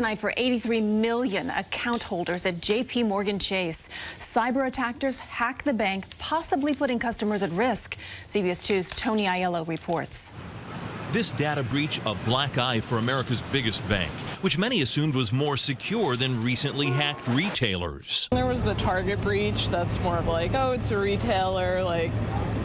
tonight for 83 million account holders at J.P. Chase. Cyber attackers hacked the bank, possibly putting customers at risk. CBS 2's Tony Aiello reports. This data breach a black eye for America's biggest bank, which many assumed was more secure than recently hacked retailers. There was the Target breach. That's more of like, oh, it's a retailer, like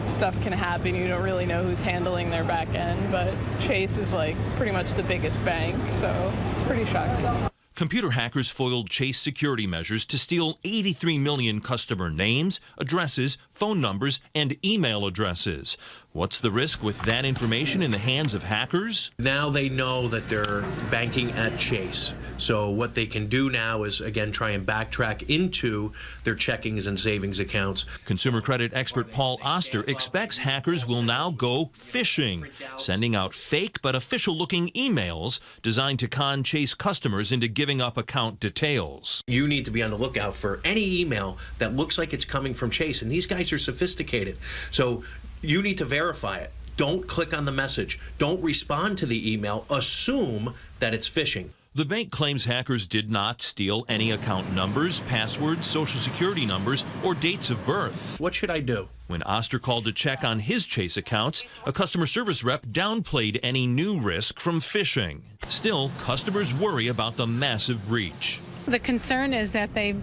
stuff can happen. You don't really know who's handling their back end, but Chase is like pretty much the biggest bank, so it's pretty shocking. Computer hackers foiled Chase security measures to steal 83 million customer names, addresses, phone numbers, and email addresses. What's the risk with that information in the hands of hackers? Now they know that they're banking at Chase. So what they can do now is, again, try and backtrack into their checkings and savings accounts. Consumer credit expert Paul Oster expects hackers will now go phishing, sending out fake but official-looking emails designed to con Chase customers into giving up account details. You need to be on the lookout for any email that looks like it's coming from Chase, and these guys are sophisticated. So you need to verify it. Don't click on the message. Don't respond to the email. Assume that it's phishing. The bank claims hackers did not steal any account numbers, passwords, social security numbers, or dates of birth. What should I do? When Oster called to check on his Chase accounts, a customer service rep downplayed any new risk from phishing. Still, customers worry about the massive breach. The concern is that they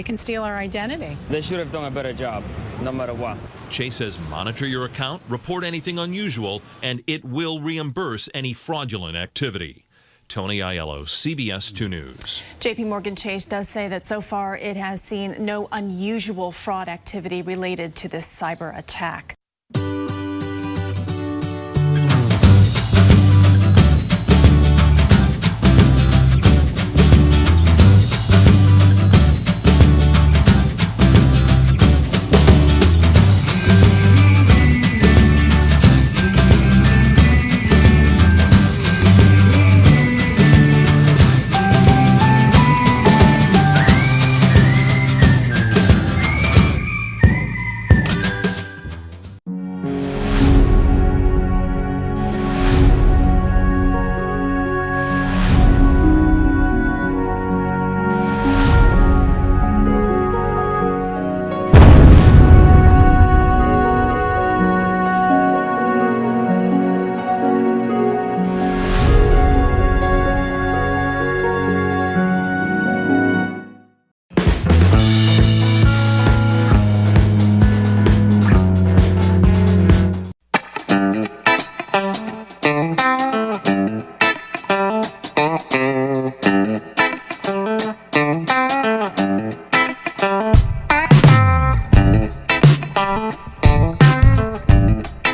can steal our identity. They should have done a better job, no matter what. Chase says monitor your account, report anything unusual, and it will reimburse any fraudulent activity. Tony Aiello, CBS 2 News. J.P. Chase does say that so far it has seen no unusual fraud activity related to this cyber attack.